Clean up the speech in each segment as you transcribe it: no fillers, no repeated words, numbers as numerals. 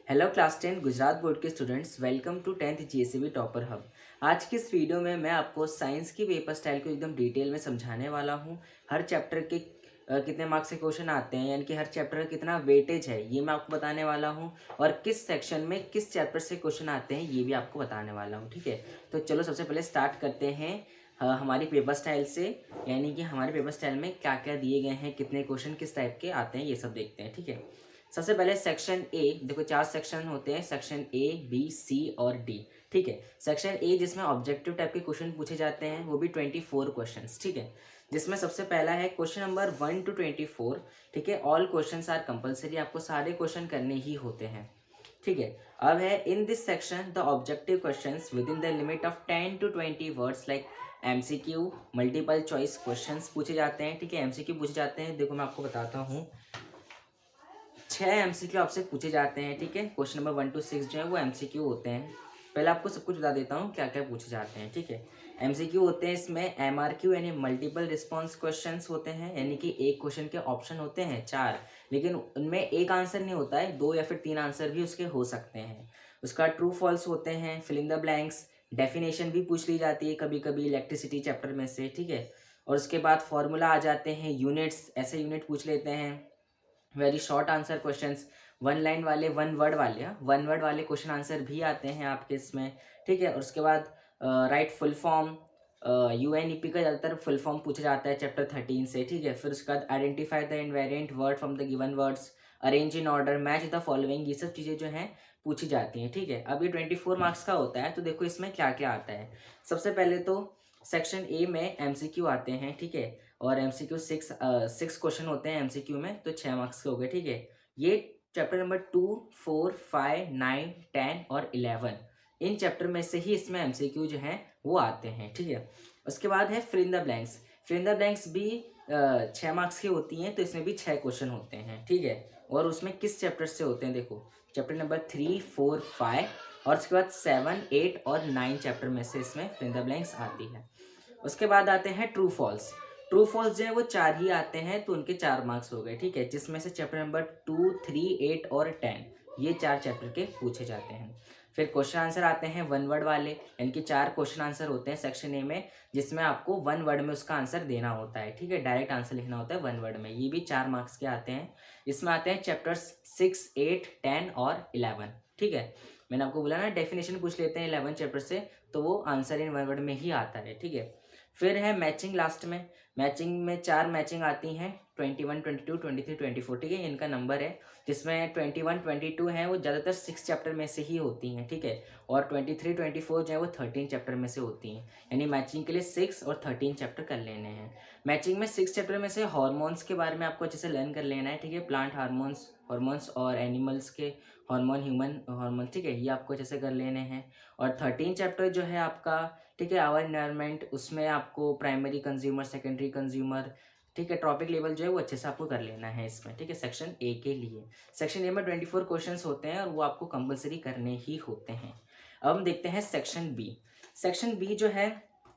Hello class 10 Gujarat board के students, welcome to 10th GSEB topper hub. आज की इस वीडियो में मैं आपको साइंस की पेपर स्टाइल को एकदम डिटेल में समझाने वाला हूं। हर चैप्टर के कितने मार्क्स के क्वेश्चन आते हैं, यानी कि हर चैप्टर का कितना वेटेज है, ये मैं आपको बताने वाला हूं। और किस सेक्शन में किस चैप्टर से क्वेश्चन आते हैं, ये भी आपको बताने वाला हूँ। ठीक है, तो चलो सबसे पहले स्टार्ट करते हैं हमारी पेपर स्टाइल से, यानी कि हमारे पेपर स्टाइल में क्या क्या दिए गए हैं, कितने क्वेश्चन किस टाइप के आते हैं, ये सब देखते हैं। ठीक है, सबसे पहले सेक्शन ए, देखो 4 सेक्शन होते हैं, सेक्शन ए बी सी और डी। ठीक है, सेक्शन ए जिसमें ऑब्जेक्टिव टाइप के क्वेश्चन पूछे जाते हैं, वो भी 24 क्वेश्चंस। ठीक है, जिसमें सबसे पहला है क्वेश्चन नंबर 1 to 24। ठीक है, ऑल क्वेश्चंस आर कंपलसरी, आपको सारे क्वेश्चन करने ही होते हैं। ठीक है, अब है in this section the objective questions with in the limit of 10 to 20 words like MCQ, multiple choice questions पूछे जाते हैं। ठीक है, एमसीक्यू पूछे जाते हैं, देखो मैं आपको बताता हूँ। 6 एमसीक्यू आपसे पूछे जाते हैं। ठीक है, क्वेश्चन नंबर 1 to 6 जो है वो एमसीक्यू होते हैं। पहले आपको सब कुछ बता देता हूँ क्या क्या पूछे जाते हैं। ठीक है, एमसीक्यू होते हैं, इसमें एमआरक्यू यानी मल्टीपल रिस्पॉन्स क्वेश्चंस होते हैं, यानी कि एक क्वेश्चन के ऑप्शन होते हैं 4, लेकिन उनमें एक आंसर नहीं होता है, 2 या फिर 3 आंसर भी उसके हो सकते हैं। उसका ट्रू फॉल्स होते हैं, fill in the blanks, definition भी पूछ ली जाती है कभी कभी इलेक्ट्रिसिटी चैप्टर में से। ठीक है, और उसके बाद फॉर्मूला आ जाते हैं, यूनिट्स, ऐसे यूनिट पूछ लेते हैं, very short answer questions, 1 line वाले, 1 वर्ड वाले, 1 वर्ड वाले क्वेश्चन आंसर भी आते हैं आपके इसमें। ठीक है, और उसके बाद राइट फुल फॉर्म, यूएनईपी का ज़्यादातर फुल फॉर्म पूछा जाता है चैप्टर 13 से। ठीक है, फिर उसके बाद identify the invariant word from the given words, arrange in order, match the following, ये सब चीज़ें जो हैं पूछी जाती हैं। ठीक है, अब ये 24 मार्क्स का होता है, तो देखो इसमें क्या क्या आता है। सबसे पहले तो सेक्शन ए में एमसीक्यू आते हैं। ठीक है, और एमसीक्यू 6 क्वेश्चन होते हैं एमसीक्यू में, तो 6 मार्क्स के हो गए। ठीक है, ये चैप्टर नंबर 2, 4, 5, 9, 10 और 11, इन चैप्टर में से ही इसमें एमसीक्यू जो हैं वो आते हैं। ठीक है, उसके बाद है fill in the blanks. Fill in the blanks भी 6 मार्क्स की होती हैं, तो इसमें भी 6 क्वेश्चन होते हैं। ठीक है, और उसमें किस चैप्टर से होते हैं, देखो चैप्टर नंबर 3, 4, 5 और उसके बाद 7, 8 और 9 चैप्टर में से इसमें फिल इन द ब्लैंक्स आती है। उसके बाद आते हैं ट्रू फॉल्स। ट्रू फॉल्स जो है वो 4 ही आते हैं, तो उनके 4 मार्क्स हो गए। ठीक है, जिसमें से चैप्टर नंबर 2, 3, 8 और 10, ये 4 चैप्टर के पूछे जाते हैं। फिर क्वेश्चन आंसर आते हैं 1 वर्ड वाले, यानी कि 4 क्वेश्चन आंसर होते हैं सेक्शन ए में, जिसमें आपको 1 वर्ड में उसका आंसर देना होता है। ठीक है, डायरेक्ट आंसर लिखना होता है 1 वर्ड में, ये भी 4 मार्क्स के आते हैं। इसमें आते हैं चैप्टर्स 6, 8, 10 और 11। ठीक है, मैंने आपको बोला ना डेफिनेशन पूछ लेते हैं 11 चैप्टर से, तो वो आंसर इन 1 वर्ड में ही आता है। ठीक है, फिर है मैचिंग लास्ट में। मैचिंग में 4 मैचिंग आती हैं, 21, 22, 23, 24। ठीक है, इनका नंबर है, जिसमें 21, 22 है वो ज़्यादातर 6 चैप्टर में से ही होती हैं। ठीक है, और 23, 24 जो है वो 13 चैप्टर में से होती हैं, यानी मैचिंग के लिए 6 और 13 चैप्टर कर लेने हैं। मैचिंग में 6 चैप्टर में से हॉर्मोन्स के बारे में आपको अच्छे से लर्न कर लेना है। ठीक है, प्लांट हार्मोन्स, हॉर्मोन्स और एनिमल्स के हार्मोन, ह्यूमन हार्मोन। ठीक है, ये आपको अच्छे से कर लेने हैं। और 13 चैप्टर जो है आपका, ठीक है, आवर इन्वायरमेंट, उसमें आपको प्राइमरी कंज्यूमर, सेकेंडरी कंज्यूमर, ठीक है, टॉपिक लेवल जो है वो अच्छे से आपको कर लेना है इसमें। ठीक है, सेक्शन ए के लिए। सेक्शन ए में 24 क्वेश्चंस होते हैं और वो आपको कंपलसरी करने ही होते हैं। अब हम देखते हैं सेक्शन बी। सेक्शन बी जो है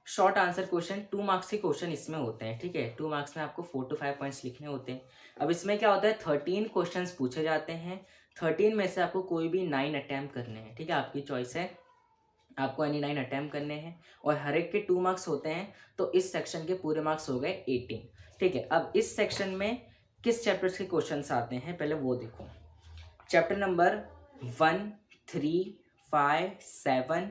शॉर्ट आंसर क्वेश्चन, 2 मार्क्स के क्वेश्चन इसमें होते हैं। ठीक है, 2 मार्क्स में आपको 4 to 5 पॉइंट्स लिखने होते हैं। अब इसमें क्या होता है, 13 क्वेश्चन पूछे जाते हैं, 13 में से आपको कोई भी 9 अटैम्प्ट करने हैं। ठीक है, आपकी चॉइस है, आपको एनी 9 अटैम्प्ट करने हैं, और हर एक के 2 मार्क्स होते हैं, तो इस सेक्शन के पूरे मार्क्स हो गए 18। ठीक है, अब इस सेक्शन में किस चैप्टर्स के क्वेश्चंस आते हैं पहले वो देखो। Chapter number 1, 3, 5, 7,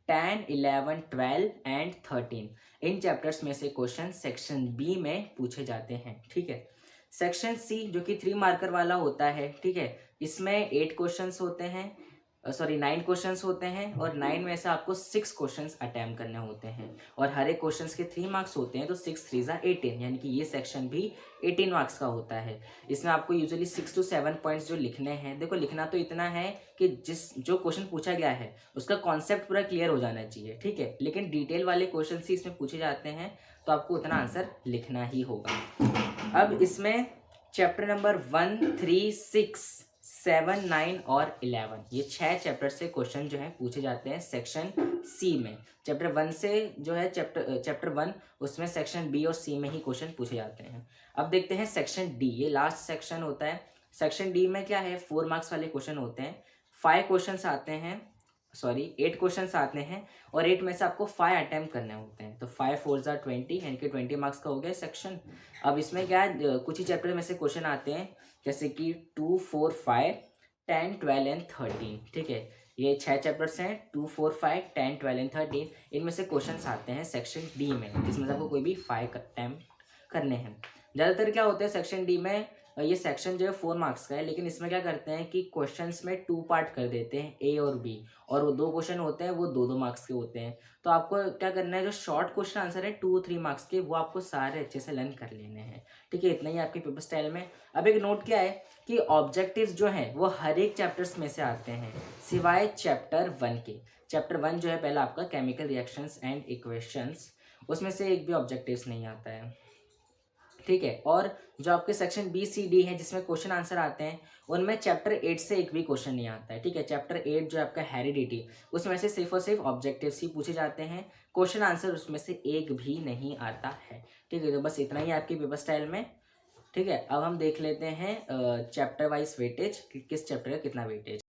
10, 11, 12 and 13, in chapters में से क्वेश्चन सेक्शन बी में पूछे जाते हैं। ठीक है, सेक्शन सी जो कि 3 मार्कर वाला होता है, ठीक है, इसमें 8 क्वेश्चंस होते हैं, 9 क्वेश्चंस होते हैं, और 9 में से आपको 6 क्वेश्चंस अटैम्प्ट करने होते हैं, और हर एक क्वेश्चंस के 3 मार्क्स होते हैं, तो 6 3 18, यानी कि ये सेक्शन भी 18 मार्क्स का होता है। इसमें आपको यूजुअली 6 to 7 पॉइंट्स जो लिखने हैं, देखो लिखना तो इतना है कि जो क्वेश्चन पूछा गया है उसका कॉन्सेप्ट पूरा क्लियर हो जाना चाहिए। ठीक है, लेकिन डिटेल वाले क्वेश्चन ही इसमें पूछे जाते हैं, तो आपको उतना आंसर लिखना ही होगा। अब इसमें चैप्टर नंबर 1, 3, 6, 7, 9 और 11, ये 6 चैप्टर से क्वेश्चन जो है पूछे जाते हैं सेक्शन सी में। चैप्टर 1 से जो है चैप्टर 1, उसमें सेक्शन बी और सी में ही क्वेश्चन पूछे जाते हैं। अब देखते हैं सेक्शन डी, ये लास्ट सेक्शन होता है। सेक्शन डी में क्या है, 4 मार्क्स वाले क्वेश्चन होते हैं। 5 क्वेश्चंस आते हैं, सॉरी 8 क्वेश्चंस आते हैं और 8 में से आपको 5 अटेम्प्ट करने होते हैं। तो 5 4 ज़ा 20 यानी कि 20 मार्क्स का हो गया सेक्शन। अब इसमें क्या है, कुछ ही चैप्टर में से क्वेश्चन आते हैं, जैसे कि 2 4 5 10 12 एंड 13। ठीक है, ये 6 चैप्टर्स हैं, 2 4 5 10 12 एंड 13। इनमें से क्वेश्चंस आते हैं सेक्शन डी में, जिसमें से आपको कोई भी 5 अटेम्प्ट करने हैं। ज़्यादातर क्या होता है सेक्शन डी में, ये सेक्शन जो है 4 मार्क्स का है, लेकिन इसमें क्या करते हैं कि क्वेश्चंस में 2 पार्ट कर देते हैं, ए और बी, और वो 2 क्वेश्चन होते हैं, वो 2-2 मार्क्स के होते हैं। तो आपको क्या करना है, जो शॉर्ट क्वेश्चन आंसर है 2-3 मार्क्स के, वो आपको सारे अच्छे से लर्न कर लेने हैं। ठीक है, इतना ही आपके पेपर स्टाइल में। अब एक नोट क्या है कि ऑब्जेक्टिव्स जो हैं वो हर एक चैप्टर्स में से आते हैं, सिवाय चैप्टर 1 के। चैप्टर 1 जो है पहला आपका केमिकल रिएक्शंस एंड इक्वेशंस, उसमें से एक भी ऑब्जेक्टिव्स नहीं आता है। ठीक है, और जो आपके सेक्शन बी सी डी है जिसमें क्वेश्चन आंसर आते हैं, उनमें चैप्टर 8 से एक भी क्वेश्चन नहीं आता है। ठीक है, चैप्टर 8 जो है आपका हेरिडिटी, उसमें से सिर्फ और सिर्फ ऑब्जेक्टिव्स ही पूछे जाते हैं, क्वेश्चन आंसर उसमें से एक भी नहीं आता है। ठीक है, तो बस इतना ही आपकी पेपर स्टाइल में। ठीक है, अब हम देख लेते हैं चैप्टर वाइज वेटेज, किस चैप्टर का कितना वेटेज।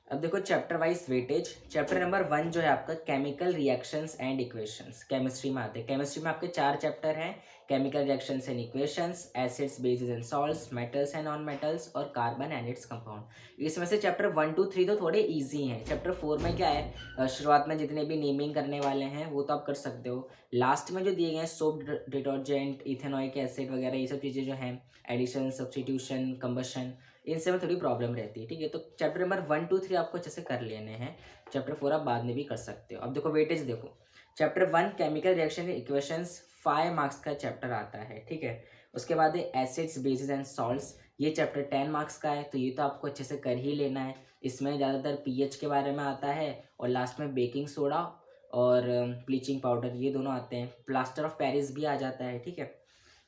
अब देखो chapter wise weightage, chapter number 1 जो है आपका chemical reactions and equations, chemistry में आते हैं। केमिस्ट्री में आपके 4 चैप्टर हैं, chemical reactions and equations, acids bases and salts, metals and non metals, और कार्बन एंड इट्स कंपाउंड। इसमें से चैप्टर 1 2 3 तो थोड़े ईजी हैं। चैप्टर 4 में क्या है, शुरुआत में जितने भी नेमिंग करने वाले हैं वो तो आप कर सकते हो। लास्ट में जो दिए गए हैं सोप, डिटर्जेंट, इथेनॉइक एसिड वगैरह, ये सब चीज़ें जो हैं, एडिशन, सब्सटीट्यूशन, कंबशन, इनसे में थोड़ी प्रॉब्लम रहती है। ठीक है, तो चैप्टर नंबर 1 2 3 आपको अच्छे से कर लेने हैं। चैप्टर 4 आप बाद में भी कर सकते हो। अब देखो वेटेज देखो, chapter 1 chemical reaction equations 5 marks का चैप्टर आता है। ठीक है, उसके बाद एसिड्स बेसिस एंड सॉल्ट्स, ये चैप्टर 10 मार्क्स का है, तो ये तो आपको अच्छे से कर ही लेना है। इसमें ज़्यादातर पीएच के बारे में आता है, और लास्ट में बेकिंग सोडा और ब्लीचिंग पाउडर, ये दोनों आते हैं। प्लास्टर ऑफ पेरिस भी आ जाता है। ठीक है,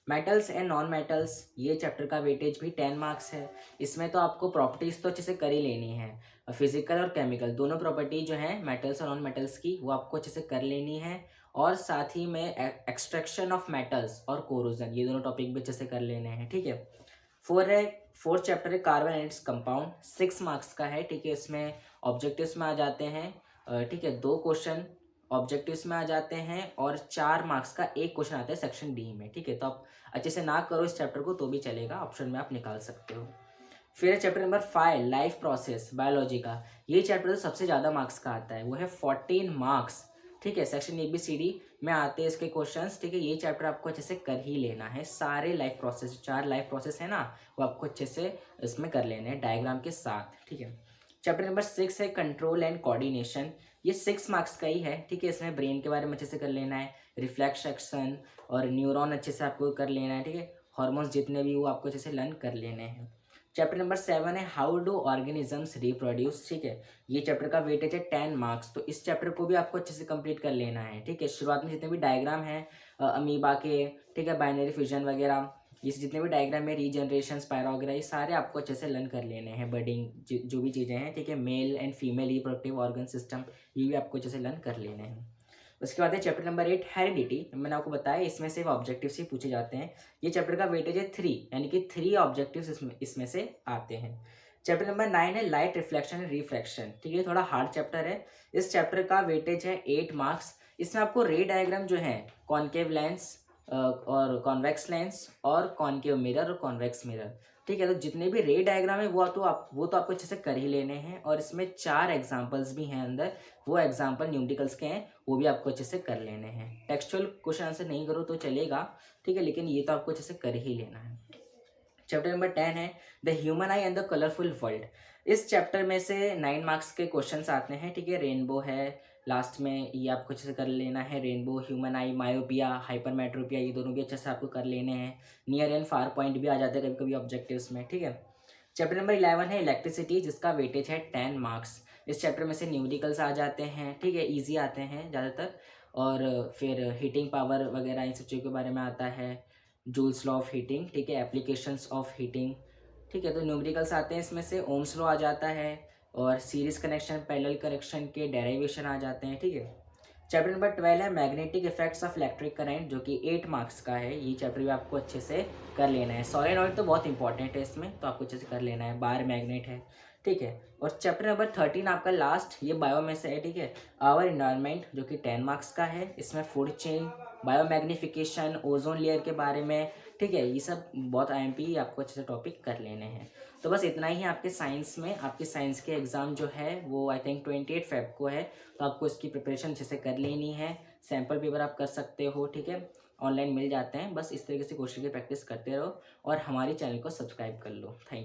मेटल्स एंड नॉन मेटल्स, ये चैप्टर का वेटेज भी 10 मार्क्स है। इसमें तो आपको प्रॉपर्टीज़ तो अच्छे से कर ही लेनी है, फिजिकल और केमिकल दोनों प्रॉपर्टी जो है मेटल्स और नॉन मेटल्स की, वो आपको अच्छे से कर लेनी है। और साथ ही में एक्सट्रैक्शन ऑफ मेटल्स और कोरोजन, ये दोनों टॉपिक भी अच्छे से कर लेने हैं। ठीक है, फोर्थ चैप्टर है carbon and its compound, 6 marks का है। ठीक है, इसमें ऑब्जेक्टिव्स में आ जाते हैं, ठीक है, 2 क्वेश्चन ऑब्जेक्टिव्स में आ जाते हैं, और 4 मार्क्स का एक क्वेश्चन आता है सेक्शन डी में। ठीक है, तो आप अच्छे से ना करो इस चैप्टर को तो भी चलेगा, ऑप्शन में आप निकाल सकते हो। फिर chapter number 5 life process biology का, ये चैप्टर तो सबसे ज़्यादा मार्क्स का आता है, वो है 14 मार्क्स। ठीक है, section A B C D में आते हैं इसके क्वेश्चंस। ठीक है, ये चैप्टर आपको अच्छे से कर ही लेना है, सारे लाइफ प्रोसेस, 4 लाइफ प्रोसेस है ना, वो आपको अच्छे से इसमें कर लेने हैं डायग्राम के साथ। ठीक है, चैप्टर नंबर 6 है कंट्रोल एंड कोऑर्डिनेशन, ये 6 मार्क्स का ही है। ठीक है, इसमें ब्रेन के बारे में अच्छे से कर लेना है, रिफ्लेक्स एक्शन और न्यूरॉन अच्छे से आपको कर लेना है। ठीक है, हॉर्मोन्स जितने भी वो आपको अच्छे से लर्न कर लेने हैं। चैप्टर नंबर 7 है हाउ डू ऑर्गेनिजम्स रिप्रोड्यूस। ठीक है, ये चैप्टर का वेटेज है 10 मार्क्स, तो इस चैप्टर को भी आपको अच्छे से कंप्लीट कर लेना है। ठीक है, शुरुआत में जितने भी डायग्राम हैं अमीबा के, ठीक है, बाइनरी फ्यूजन वगैरह, ये जितने भी डायग्राम है, रीजनरेशन, स्पायरा वगैरह, ये सारे आपको अच्छे से लर्न कर लेने हैं। बर्डिंग जो भी चीज़ें हैं, ठीक है, male and female reproductive organ system, ये भी आपको अच्छे से लर्न कर लेने हैं। उसके बाद है चैप्टर नंबर 8 हेरिडिटी, मैंने आपको बताया इसमें सिर्फ ऑब्जेक्टिव्स ही पूछे जाते हैं। ये चैप्टर का वेटेज है 3, यानी कि 3 ऑब्जेक्टिव्स इसमें से आते हैं। चैप्टर नंबर 9 है लाइट रिफ्लेक्शन एंड रिफ्रैक्शन। ठीक है, थोड़ा हार्ड चैप्टर है, इस चैप्टर का वेटेज है 8 मार्क्स। इसमें आपको रे डायग्राम जो है, कॉनकेव लेंस और कॉन्वेक्स लेंस, और कॉनकेव मिरर और कॉन्वेक्स मिरर, ठीक है, तो जितने भी रे डायग्राम है वो तो आपको अच्छे से कर ही लेने हैं। और इसमें 4 एग्जाम्पल्स भी हैं अंदर, वो एग्जाम्पल न्यूमेरिकल्स के हैं, वो भी आपको अच्छे से कर लेने हैं। टेक्सचुअल क्वेश्चन आंसर नहीं करो तो चलेगा, ठीक है, लेकिन ये तो आपको अच्छे से कर ही लेना है। चैप्टर नंबर 10 है the human I and the colourful world. इस चैप्टर में से 9 मार्क्स के क्वेश्चंस आते हैं। ठीक है, रेनबो है लास्ट में, ये आपको अच्छे से कर लेना है। रेनबो, ह्यूमन आई, मायोपिया, हाइपरमेट्रोपिया, ये दोनों भी अच्छे से आपको कर लेने हैं। नियर एंड फार पॉइंट भी आ जाते हैं कभी कभी ऑब्जेक्टिव्स में। ठीक है, चैप्टर नंबर 11 है इलेक्ट्रिसिटी, जिसका वेटेज है 10 मार्क्स। इस चैप्टर में से न्यूमेरिकल्स आ जाते हैं, ठीक है, ईजी आते हैं ज़्यादातर, और फिर हीटिंग पावर वगैरह इन सब चीज़ों के बारे में आता है, जूल्स लॉ ऑफ हीटिंग, ठीक है, एप्लीकेशंस ऑफ हीटिंग। ठीक है, तो न्यूमेरिकल्स आते हैं इसमें से, ओम्स लॉ आ जाता है, और सीरीज कनेक्शन, पैरेलल कनेक्शन के डेरिवेशन आ जाते हैं। ठीक है, चैप्टर नंबर 12 है magnetic effects of electric current, जो कि 8 मार्क्स का है। ये चैप्टर भी आपको अच्छे से कर लेना है। सोलेनॉइड तो बहुत इंपॉर्टेंट है इसमें, तो आपको अच्छे से कर लेना है। बार मैग्नेट है, ठीक है। और चैप्टर नंबर 13 आपका लास्ट, ये बायो में से है, ठीक है। आवर इन्वायरमेंट, जो कि 10 मार्क्स का है। इसमें food chain, biomagnification, ozone layer के बारे में, ठीक है। ये सब बहुत IMP आपको अच्छे से टॉपिक कर लेने हैं। तो बस इतना ही है आपके साइंस में। आपके साइंस के एग्ज़ाम जो है वो आई थिंक 28 फेब को है, तो आपको इसकी प्रिपरेशन अच्छे से कर लेनी है। सैम्पल पेपर आप कर सकते हो, ठीक है, ऑनलाइन मिल जाते हैं। बस इस तरीके से क्वेश्चन की प्रैक्टिस करते रहो और हमारे चैनल को सब्सक्राइब कर लो। थैंक